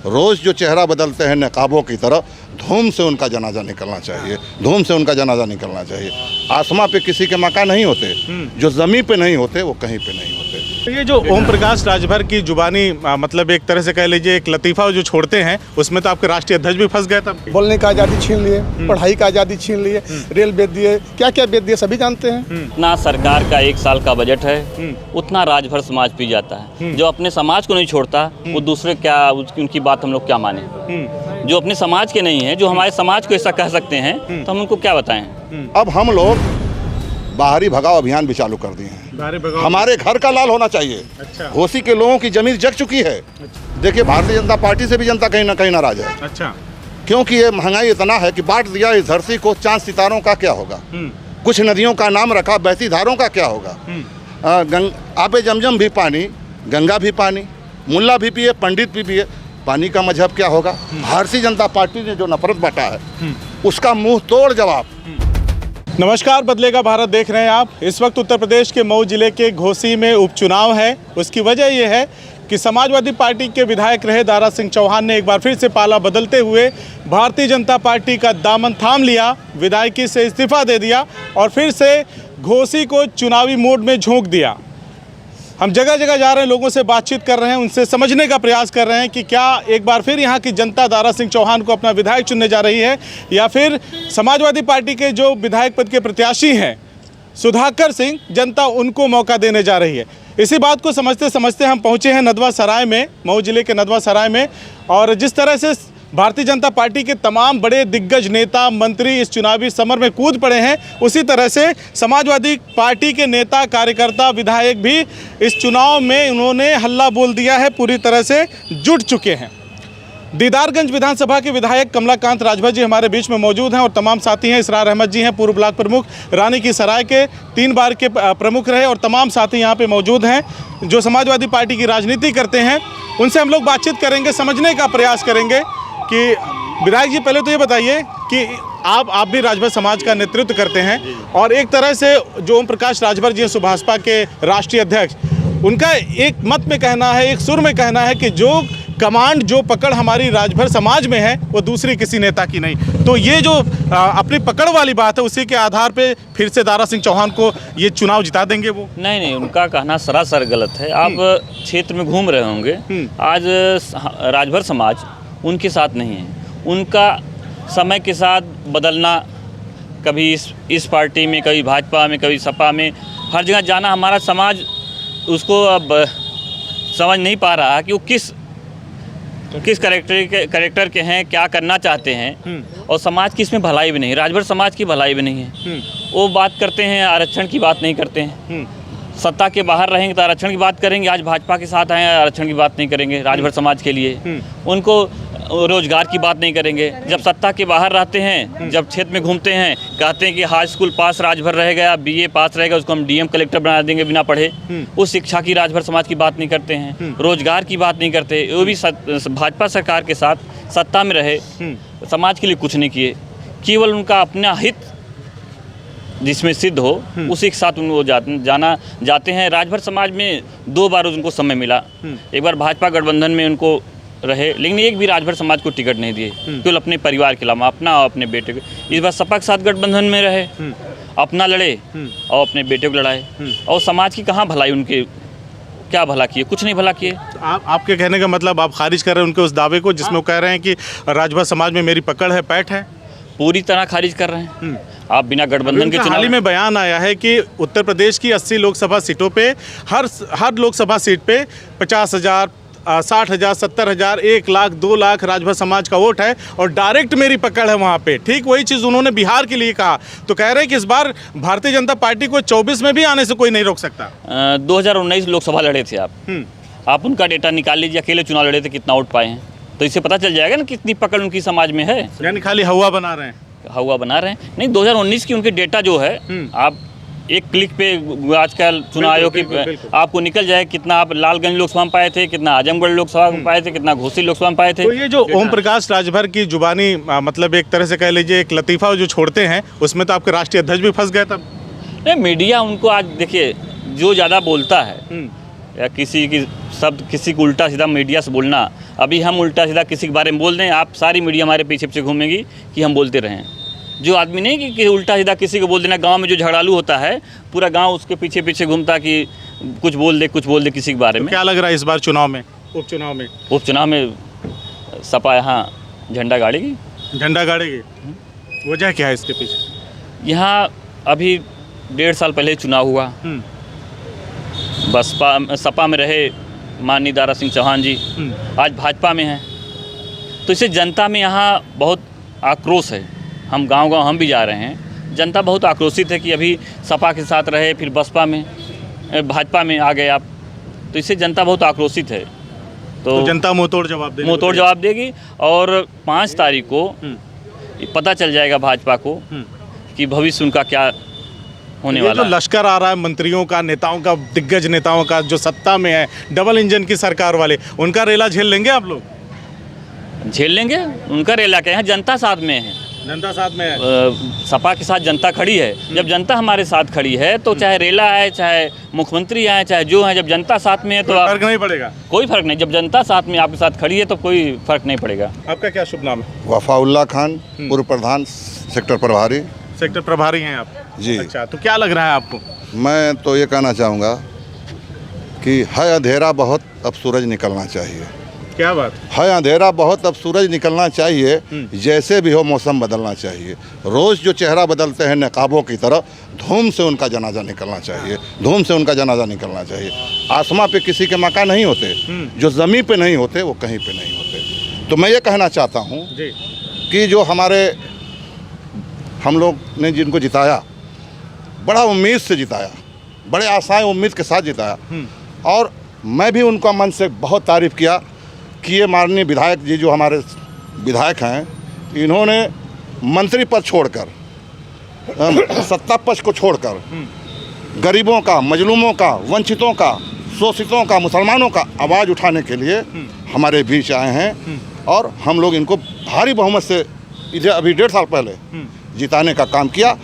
रोज़ जो चेहरा बदलते हैं नकाबों की तरह, धूम से उनका जनाजा निकलना चाहिए, धूम से उनका जनाजा निकलना चाहिए। आसमां पे किसी के मकान नहीं होते, जो ज़मीन पे नहीं होते वो कहीं पे नहीं होते। तो ये जो ओम प्रकाश राजभर की जुबानी मतलब एक तरह से कह लीजिए एक लतीफ़ा जो छोड़ते हैं, उसमें तो आपके राष्ट्रीय अध्यक्ष भी फंस गए तब। बोलने का आज़ादी छीन लिए, पढ़ाई का आज़ादी छीन लिए, रेल बेच दिए, क्या क्या बेच दिए सभी जानते हैं। उतना सरकार का 1 साल का बजट है, उतना राजभर समाज पी जाता है। जो अपने समाज को नहीं छोड़ता वो दूसरे क्या उनकी बात हम लोग क्या माने। जो अपने समाज के नहीं है, जो हमारे समाज को ऐसा कह सकते हैं, तो हम उनको क्या बताएं। अब हम लोग बाहरी भगाओ अभियान भी चालू कर दिए हैं। हमारे घर का लाल होना चाहिए। अच्छा। घोसी के लोगों की जमीन जग चुकी है। देखिए, भारतीय जनता पार्टी से भी जनता कहीं ना कहीं नाराज है। अच्छा। क्योंकि ये महंगाई इतना है कि बांट दिया इस धरती को, चांद सितारों का क्या होगा। कुछ नदियों का नाम रखा, बहती धारों का क्या होगा। आबे जमजम भी पानी, गंगा भी पानी, मुल्ला भी पिए, पंडित भी पिए, पानी का मजहब क्या होगा। भारतीय जनता पार्टी ने जो नफरत बांटा है उसका मुंह तोड़ जवाब। नमस्कार, बदलेगा भारत देख रहे हैं आप। इस वक्त उत्तर प्रदेश के मऊ जिले के घोसी में उपचुनाव है। उसकी वजह यह है कि समाजवादी पार्टी के विधायक रहे दारा सिंह चौहान ने एक बार फिर से पाला बदलते हुए भारतीय जनता पार्टी का दामन थाम लिया, विधायकी से इस्तीफा दे दिया और फिर से घोसी को चुनावी मोड में झोंक दिया। हम जगह जगह जा रहे हैं, लोगों से बातचीत कर रहे हैं, उनसे समझने का प्रयास कर रहे हैं कि क्या एक बार फिर यहाँ की जनता दारा सिंह चौहान को अपना विधायक चुनने जा रही है या फिर समाजवादी पार्टी के जो विधायक पद के प्रत्याशी हैं सुधाकर सिंह, जनता उनको मौका देने जा रही है। इसी बात को समझते समझते हम पहुँचे हैं नदवा सराय में, मऊ जिले के नदवा सराय में। और जिस तरह से भारतीय जनता पार्टी के तमाम बड़े दिग्गज नेता मंत्री इस चुनावी समर में कूद पड़े हैं, उसी तरह से समाजवादी पार्टी के नेता कार्यकर्ता विधायक भी इस चुनाव में उन्होंने हल्ला बोल दिया है, पूरी तरह से जुट चुके हैं। दीदारगंज विधानसभा के विधायक कमलाकांत राजभर जी हमारे बीच में मौजूद हैं और तमाम साथी हैं। इसरार अहमद जी हैं, पूर्व ब्लॉक प्रमुख, रानी की सराय के 3 बार के प्रमुख रहे, और तमाम साथी यहाँ पे मौजूद हैं जो समाजवादी पार्टी की राजनीति करते हैं। उनसे हम लोग बातचीत करेंगे, समझने का प्रयास करेंगे कि विधायक जी पहले तो ये बताइए कि आप भी राजभर समाज का नेतृत्व करते हैं और एक तरह से जो ओम प्रकाश राजभर जी हैं सुभाषपा के राष्ट्रीय अध्यक्ष, उनका एक मत में कहना है, एक सुर में कहना है कि जो कमांड, जो पकड़ हमारी राजभर समाज में है वो दूसरी किसी नेता की नहीं। तो ये जो अपनी पकड़ वाली बात है, उसी के आधार पे फिर से दारा सिंह चौहान को ये चुनाव जिता देंगे वो? नहीं, उनका कहना सरासर गलत है। आप क्षेत्र में घूम रहे होंगे, आज राजभर समाज उनके साथ नहीं है। उनका समय के साथ बदलना, कभी इस पार्टी में, कभी भाजपा में, कभी सपा में, हर जगह जाना, हमारा समाज उसको अब समझ नहीं पा रहा कि वो किस कैरेक्टर के हैं, क्या करना चाहते हैं, और समाज की इसमें भलाई भी नहीं, राजभर समाज की भलाई भी नहीं है। वो बात करते हैं, आरक्षण की बात नहीं करते हैं। सत्ता के बाहर रहेंगे तो आरक्षण की बात करेंगे, आज भाजपा के साथ आए आरक्षण की बात नहीं करेंगे राजभर समाज के लिए। उनको रोजगार की बात नहीं करेंगे। जब सत्ता के बाहर रहते हैं, जब क्षेत्र में घूमते हैं, कहते हैं कि हाई स्कूल पास राजभर रहेगा, BA पास रहेगा, उसको हम DM कलेक्टर बना देंगे बिना पढ़े। उस शिक्षा की राजभर समाज की बात नहीं करते हैं, रोजगार की बात नहीं करते। वो भी भाजपा सरकार के साथ सत्ता में रहे, समाज के लिए कुछ नहीं किए, केवल उनका अपना हित जिसमें सिद्ध हो उसी के साथ वो जाते हैं। राजभर समाज में 2 बार उनको समय मिला। एक बार भाजपा गठबंधन में उनको रहे, लेकिन एक भी राजभर समाज को टिकट नहीं दिए, केवल अपने परिवार के अलावा, अपना और अपने बेटे को। इस बार सपा के साथ गठबंधन में रहे, अपना लड़े और अपने बेटे को लड़ाए, और समाज की कहाँ भलाई, उनके क्या भला किए? कुछ नहीं भला किए। आपके कहने का मतलब आप खारिज कर रहे हैं उनके उस दावे को जिसमें वो कह रहे हैं कि राजभर समाज में मेरी पकड़ है, पैठ है? पूरी तरह खारिज कर रहे हैं। आप बिना गठबंधन के हाल ही में बयान आया है कि उत्तर प्रदेश की 80 लोकसभा सीटों पे हर लोकसभा सीट पे 50,000, 60,000, 70,000, 1 लाख, 2 लाख राजभर समाज का वोट है और डायरेक्ट मेरी पकड़ है वहाँ पे। ठीक वही चीज़ उन्होंने बिहार के लिए कहा। तो कह रहे हैं कि इस बार भारतीय जनता पार्टी को 24 में भी आने से कोई नहीं रोक सकता। 2019 लोकसभा लड़े थे आप उनका डेटा निकाल लीजिए, अकेले चुनाव लड़े थे, कितना वोट पाए हैं, तो इससे पता चल जाएगा ना कितनी पकड़ उनकी समाज में है। यानी खाली हवा बना रहे हैं? हवा बना रहे हैं नहीं, 2019 की उनके डेटा जो है, आप एक क्लिक पे आजकल चुनाव आयोग की आपको निकल जाए कितना आप लालगंज लोकसभा में पाए थे, कितना आजमगढ़ लोकसभा में पाए थे, कितना घोसी लोकसभा में पाए थे। तो ये जो ओम प्रकाश राजभर की जुबानी मतलब एक तरह से कह लीजिए एक लतीफ़ा जो छोड़ते हैं, उसमें तो आपके राष्ट्रीय अध्यक्ष भी फंस गए तब। नहीं, मीडिया उनको आज देखिए जो ज़्यादा बोलता है या किसी की शब्द किसी को उल्टा सीधा मीडिया से बोलना, अभी हम उल्टा सीधा किसी के बारे में बोल दें, आप सारी मीडिया हमारे पीछे पीछे घूमेंगी कि हम बोलते रहें। जो आदमी नहीं कि उल्टा सीधा किसी को बोल देना, गांव में जो झगड़ालू होता है पूरा गांव उसके पीछे पीछे घूमता कि कुछ बोल दे किसी के बारे में। क्या लग रहा है इस बार चुनाव में, उपचुनाव में सपा यहाँ झंडा गाड़ेगी। झंडा गाड़ेगी, वजह क्या है इसके पीछे? यहाँ अभी 1.5 साल पहले चुनाव हुआ, बसपा सपा में रहे माननीय दारा सिंह चौहान जी, आज भाजपा में हैं, तो इससे जनता में यहाँ बहुत आक्रोश है। हम गांव हम भी जा रहे हैं, जनता बहुत आक्रोशित है कि अभी सपा के साथ रहे फिर बसपा में भाजपा में आ गए आप, तो इससे जनता बहुत आक्रोशित है। तो जनता मुंहतोड़ जवाब देगी और 5 तारीख को पता चल जाएगा भाजपा को कि भविष्य उनका क्या होने वाला है। लश्कर आ रहा है मंत्रियों का, नेताओं का, दिग्गज नेताओं का जो सत्ता में है, डबल इंजन की सरकार वाले, उनका रेला झेल लेंगे आप लोग? झेल लेंगे, उनका रेला क्या है, जनता साथ में है। जनता साथ में है, सपा के साथ जनता खड़ी है। जब जनता हमारे साथ खड़ी है तो चाहे रेला है, चाहे मुख्यमंत्री आए, चाहे जो है, जब जनता साथ में है तो फर्क नहीं पड़ेगा। कोई फर्क नहीं, जब जनता साथ में आपके साथ खड़ी है तो कोई फर्क नहीं पड़ेगा। आपका क्या शुभ नाम है? वफाउल्ला खान, पूर्व प्रधान, सेक्टर प्रभारी हैं आप जी। अच्छा, तो क्या लग रहा है आपको? मैं तो ये कहना चाहूँगा कि है अंधेरा बहुत, अब सूरज निकलना चाहिए। क्या बात है, अंधेरा बहुत, अब सूरज निकलना चाहिए। जैसे भी हो मौसम बदलना चाहिए। रोज़ जो चेहरा बदलते हैं नकाबों की तरह, धूम से उनका जनाजा निकलना चाहिए, धूम से उनका जनाजा निकलना चाहिए। आसमां पे किसी के मकान नहीं होते, जो ज़मीन पे नहीं होते वो कहीं पे नहीं होते। तो मैं ये कहना चाहता हूँ कि जो हम लोग ने जिनको जिताया, बड़ा उम्मीद से जिताया, बड़े आशाएं उम्मीद के साथ जिताया, और मैं भी उनका मन से बहुत तारीफ़ किया कि ये माननीय विधायक जी जो हमारे विधायक हैं, इन्होंने मंत्री पद छोड़कर, सत्ता पक्ष को छोड़कर गरीबों का, मजलूमों का, वंचितों का, शोषितों का, मुसलमानों का आवाज़ उठाने के लिए हमारे बीच आए हैं। और हम लोग इनको भारी बहुमत से इधर अभी 1.5 साल पहले जिताने का काम किया।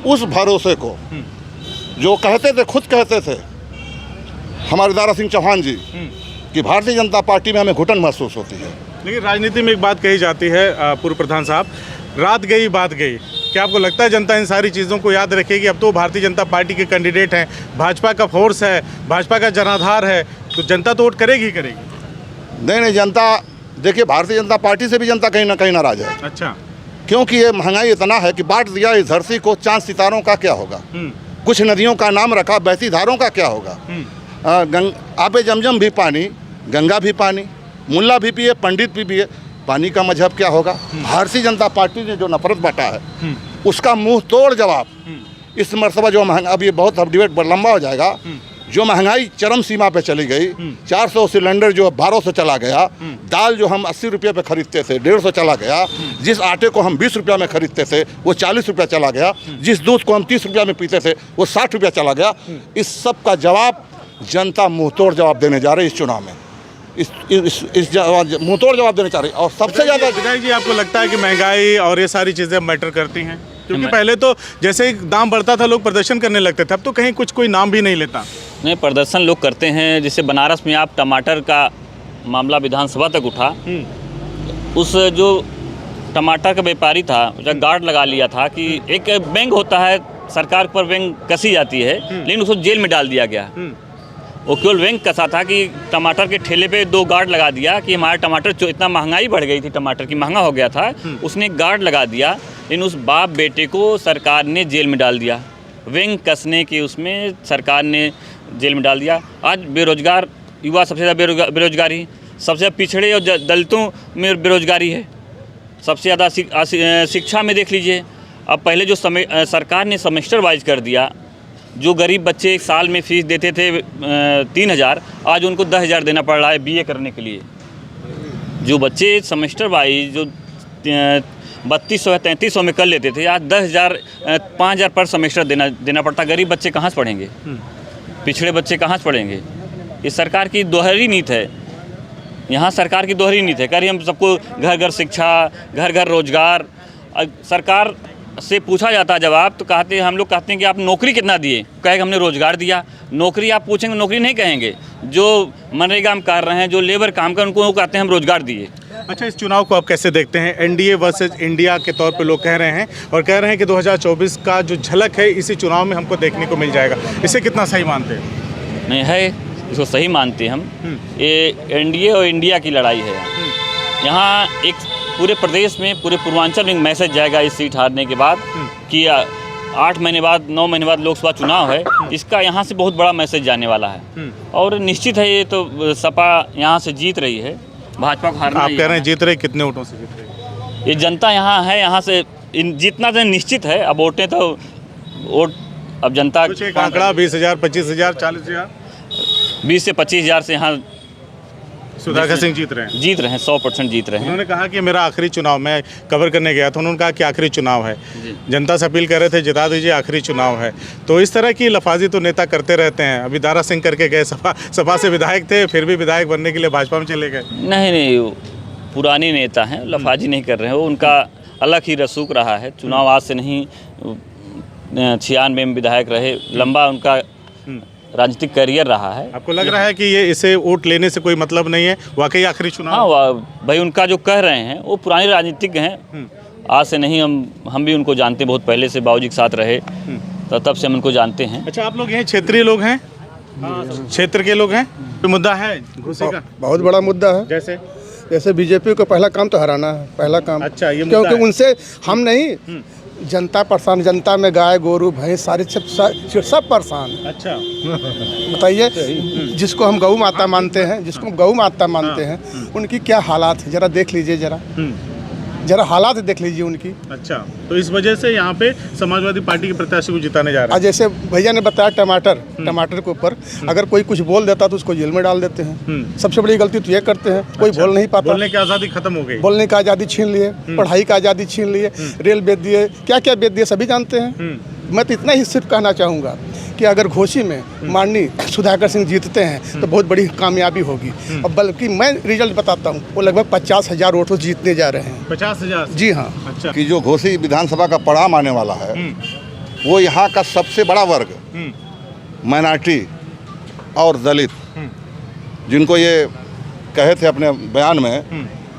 उस भरोसे को जो कहते थे, खुद कहते थे हमारे दारा सिंह चौहान जी कि भारतीय जनता पार्टी में हमें घुटन महसूस होती है। लेकिन राजनीति में एक बात कही जाती है पूर्व प्रधान साहब, रात गई बात गई। क्या आपको लगता है जनता इन सारी चीज़ों को याद रखेगी? अब तो भारतीय जनता पार्टी के कैंडिडेट हैं, भाजपा का फोर्स है, भाजपा का जनाधार है, तो जनता तो वोट करेगी ही करेगी। नहीं, जनता देखिए, भारतीय जनता पार्टी से भी जनता कहीं ना कहीं नाराज है। अच्छा, क्योंकि ये महंगाई इतना है कि बांट दिया इस धरती को, चांद सितारों का क्या होगा। कुछ नदियों का नाम रखा, बहती धारों का क्या होगा। आबे जमजम भी पानी, गंगा भी पानी, मुल्ला भी पिए, पंडित भी पिए, पानी का मजहब क्या होगा। भारतीय जनता पार्टी ने जो नफरत बांटा है उसका मुंह तोड़ जवाब इस मरतबा जो महंगा, अब ये बहुत डिबेट लंबा हो जाएगा, जो महंगाई चरम सीमा पे चली गई, 400 सिलेंडर जो 1200 चला गया, दाल जो हम 80 रुपये पे खरीदते थे 150 चला गया, जिस आटे को हम 20 रुपया में खरीदते थे वो 40 रुपया चला गया, जिस दूध को हम 30 रुपया में पीते थे वो 60 रुपया चला गया। इस सब का जवाब जनता मुंहतोड़ जवाब देने जा रही है इस चुनाव में। इस मुंहतोड़ जवाब देने जा रही है। और सबसे ज़्यादा विधायक जी, आपको लगता है कि महंगाई और ये सारी चीज़ें मैटर करती हैं? क्योंकि पहले तो जैसे ही दाम बढ़ता था लोग प्रदर्शन करने लगते थे, अब तो कहीं कोई नाम भी नहीं लेता। नहीं, प्रदर्शन लोग करते हैं। जैसे बनारस में आप टमाटर का मामला विधानसभा तक उठा, उस जो टमाटर का व्यापारी था उसका गार्ड लगा लिया था कि एक बैंक होता है, सरकार पर बैंक कसी जाती है, लेकिन उसको जेल में डाल दिया गया। वो केवल बैंक कसा था कि टमाटर के ठेले पे 2 गार्ड लगा दिया कि हमारा टमाटर जो इतना महंगाई बढ़ गई थी, टमाटर की महंगा हो गया था, उसने एक गार्ड लगा दिया, लेकिन उस बाप बेटे को सरकार ने जेल में डाल दिया। विंग कसने की उसमें सरकार ने जेल में डाल दिया। आज बेरोजगार युवा सबसे ज़्यादा बेरोजगारी, सबसे ज़्यादा पिछड़े और दलितों में बेरोजगारी है, सबसे ज़्यादा शिक्षा में देख लीजिए। अब पहले जो सरकार ने सेमेस्टर वाइज कर दिया, जो गरीब बच्चे एक साल में फ़ीस देते थे 3000, आज उनको 10,000 देना पड़ रहा है बीए करने के लिए। जो बच्चे सेमेस्टर वाइज जो 3200 या 3300 में कर लेते थे, आज 10,000 5,000 पर सेमेस्टर देना पड़ता। गरीब बच्चे कहाँ से पढ़ेंगे, पिछड़े बच्चे कहाँ से पढ़ेंगे। ये सरकार की दोहरी नीति है। यहाँ सरकार की दोहरी नीति है, कह रही हम सबको घर घर शिक्षा, घर घर रोजगार। सरकार से पूछा जाता है जवाब तो कहते हैं, हम लोग कहते हैं कि आप नौकरी कितना दिए, कहेगा हमने रोज़गार दिया। नौकरी आप पूछेंगे नौकरी नहीं कहेंगे, जो मनरेगा में कर रहे हैं, जो लेबर काम कर उनको कहते हैं हम रोज़गार दिए। अच्छा, इस चुनाव को आप कैसे देखते हैं? एनडीए वर्सेस इंडिया के तौर पे लोग कह रहे हैं और कह रहे हैं कि 2024 का जो झलक है इसी चुनाव में हमको देखने को मिल जाएगा। इसे कितना सही मानते हैं? नहीं है, इसको सही मानते हैं हम। ये एनडीए और इंडिया की लड़ाई है। यहाँ एक पूरे प्रदेश में, पूरे पूर्वांचल में मैसेज जाएगा इस सीट हारने के बाद कि 8 महीने बाद, 9 महीने बाद लोकसभा चुनाव है, इसका यहाँ से बहुत बड़ा मैसेज जाने वाला है। और निश्चित है ये तो सपा यहाँ से जीत रही है, भाजपा को हारना। आप कह रहे हैं जीत रहे, कितने वोटों से जीत रहे? ये जनता यहाँ है, यहाँ से जीतना तो निश्चित है। अब वोटें तो वोट अब जनता कुछ एक आंकड़ा 20,000, 25,000, 40,000, 20 से 25,000 से यहाँ सुधाकर सिंह जीत रहे हैं। 100% जीत रहे हैं। उन्होंने कहा कि मेरा आखिरी चुनाव, मैं कवर करने गया था, उन्होंने कहा कि आखिरी चुनाव है, जनता से अपील कर रहे थे जिता दीजिए, आखिरी चुनाव है। तो इस तरह की लफाजी तो नेता करते रहते हैं। अभी दारा सिंह करके गए, सपा से विधायक थे, फिर भी विधायक बनने के लिए भाजपा में चले गए। नहीं, वो पुराने नेता हैं, लफाजी नहीं कर रहे हैं। वो उनका अलग ही रसूख रहा है। चुनाव आज से नहीं, 96 में विधायक रहे, लंबा उनका राजनीतिक करियर रहा है। आपको लग रहा है कि ये इसे वोट लेने से कोई मतलब नहीं है, वाकई आखिरी चुनाव? हाँ भाई, उनका जो कह रहे हैं वो पुराने राजनीतिज्ञ हैं, आज से नहीं। हम भी उनको जानते हैं, बहुत पहले से बाबूजी के साथ रहे, तो तब से हम उनको जानते हैं। अच्छा, आप लोग यहाँ क्षेत्रीय लोग हैं, क्षेत्र के लोग हैं, तो मुद्दा है घुसी का? बहुत बड़ा मुद्दा है। जैसे बीजेपी को पहला काम तो हराना है, पहला काम। अच्छा, ये क्योंकि उनसे हम नहीं, जनता परेशान, जनता में गाय गोरू भैंस सारे सब परेशान। अच्छा, बताइए, जिसको हम गौ माता मानते हैं, जिसको हम गौ माता मानते हैं, उनकी क्या हालात है, जरा देख लीजिए, जरा हालात देख लीजिए उनकी। अच्छा, तो इस वजह से यहाँ पे समाजवादी पार्टी के प्रत्याशी को जिताने जा रहे हैं। जैसे भैया ने बताया टमाटर के ऊपर अगर कोई कुछ बोल देता तो उसको जेल में डाल देते हैं। सबसे बड़ी गलती तो ये करते हैं, कोई बोल नहीं पाता। बोलने की आज़ादी खत्म हो गई, बोलने की आज़ादी छीन लिए, पढ़ाई की आज़ादी छीन लिए, रेल बेच दिए, क्या क्या बेच दिए सभी जानते हैं। मैं तो इतना ही सिर्फ कहना चाहूँगा कि अगर घोसी में माननीय सुधाकर सिंह जीतते हैं तो बहुत बड़ी कामयाबी होगी। और बल्कि मैं रिजल्ट बताता हूँ, वो लगभग 50,000 वोटों से जीतने जा रहे हैं। 50,000? जी हाँ। अच्छा, कि जो घोसी विधानसभा का परिणाम आने वाला है वो यहाँ का सबसे बड़ा वर्ग माइनॉरिटी और दलित, जिनको ये कहे थे अपने बयान में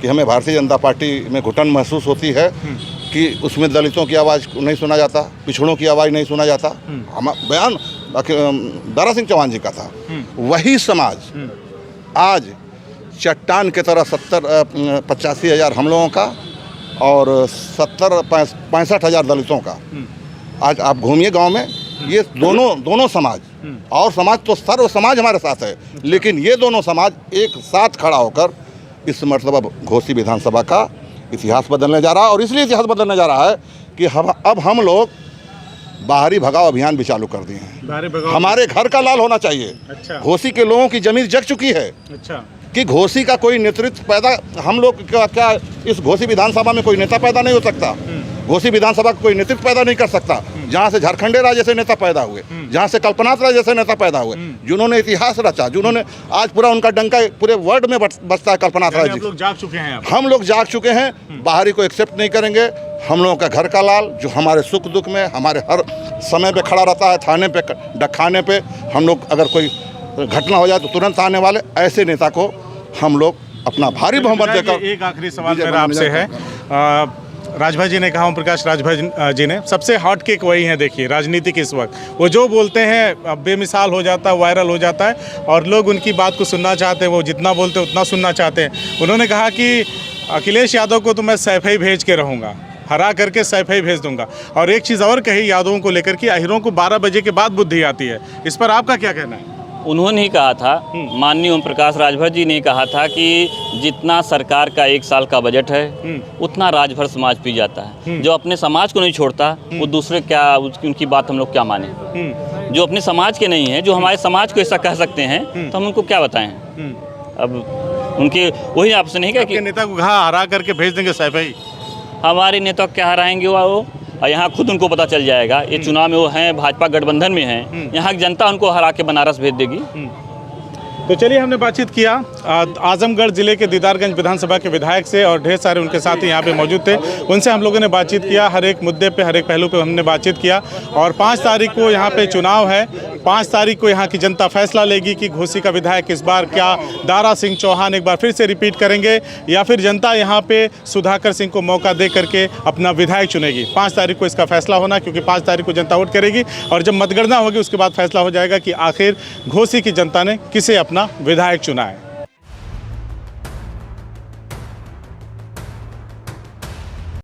कि हमें भारतीय जनता पार्टी में घुटन महसूस होती है कि उसमें दलितों की आवाज़ नहीं सुना जाता, पिछड़ों की आवाज़ नहीं सुना जाता। हम बयान दारा सिंह चौहान जी का था। वही समाज आज चट्टान की तरह 85,000 हम लोगों का और 65,000 दलितों का। आज आप घूमिए गांव में, ये दोनों समाज, और समाज तो सर्व समाज हमारे साथ है, लेकिन ये दोनों समाज एक साथ खड़ा होकर इस मरतबा घोसी विधानसभा का इतिहास बदलने जा रहा है। और इसलिए इतिहास बदलने जा रहा है कि अब हम लोग बाहरी भगाओ अभियान भी चालू कर दिए हैं। हमारे घर का लाल होना चाहिए। अच्छा, घोसी के लोगों की जमीन जग चुकी है। अच्छा, कि घोसी का कोई नेतृत्व पैदा, हम लोग क्या इस घोसी विधानसभा में कोई नेता पैदा नहीं हो सकता? घोसी विधानसभा का कोई नेतृत्व पैदा नहीं कर सकता? जहाँ से झारखंडे राज जैसे नेता पैदा हुए, जहाँ से कल्पनाथ राज जैसे नेता पैदा हुए, जिन्होंने इतिहास रचा, जिन्होंने आज पूरा उनका डंका पूरे वर्ल्ड में बसता है, कल्पनाथ राज जी। लोग जाग चुके हैं, हम लोग जाग चुके हैं, बाहरी को एक्सेप्ट नहीं करेंगे। हम लोगों का घर का लाल, जो हमारे सुख दुख में हमारे हर समय पे खड़ा रहता है, थाने पे डखाने पे, हम लोग अगर कोई घटना हो जाए तो तुरंत आने वाले, ऐसे नेता को हम लोग अपना भारी बहुमत देकर। एक आखिरी सवाल मेरा आपसे है, राजभाई जी ने कहा, ओम प्रकाश राजभाई जी ने, सबसे हॉट केक वही है। देखिए राजनीति के इस वक्त वो जो बोलते हैं बेमिसाल हो जाता है, वायरल हो जाता है और लोग उनकी बात को सुनना चाहते हैं, वो जितना बोलते हैं उतना सुनना चाहते हैं। उन्होंने कहा कि अखिलेश यादव को तो मैं सैफई भेज के रहूँगा, हरा करके सैफई भेज दूंगा। और एक चीज़ और कही यादवों को लेकर कि आहिरों को 12 बजे के बाद बुद्धि आती है। इस पर आपका क्या कहना है? उन्होंने ही कहा था, माननीय ओम प्रकाश राजभर जी ने कहा था कि जितना सरकार का 1 साल का बजट है उतना राजभर समाज पी जाता है। जो अपने समाज को नहीं छोड़ता वो दूसरे क्या, उनकी बात हम लोग क्या माने? जो अपने समाज के नहीं है, जो हमारे समाज को ऐसा कह सकते हैं, तो हम उनको क्या बताएं? अब उनके वही आपसे नहीं कहा कि नेता को कहा हरा करके भेज देंगे सैफई। हमारे नेता क्या हराएंगे वो, और यहाँ खुद उनको पता चल जाएगा। ये चुनाव में वो हैं, भाजपा गठबंधन में हैं, यहाँ की जनता उनको हरा के बनारस भेज देगी। तो चलिए, हमने बातचीत किया आजमगढ़ जिले के दीदारगंज विधानसभा के विधायक से और ढेर सारे उनके साथी यहाँ पे मौजूद थे। उनसे हम लोगों ने बातचीत किया, हर एक मुद्दे पे, हर एक पहलू पे हमने बातचीत किया। और 5 तारीख को यहाँ पे चुनाव है। 5 तारीख को यहाँ की जनता फैसला लेगी कि घोसी का विधायक इस बार क्या दारा सिंह चौहान एक बार फिर से रिपीट करेंगे या फिर जनता यहाँ पे सुधाकर सिंह को मौका दे करके अपना विधायक चुनेगी। 5 तारीख को इसका फैसला होना, क्योंकि 5 तारीख को जनता वोट करेगी और जब मतगणना होगी उसके बाद फैसला हो जाएगा कि आखिर घोसी की जनता ने किसे अपना विधायक चुना है।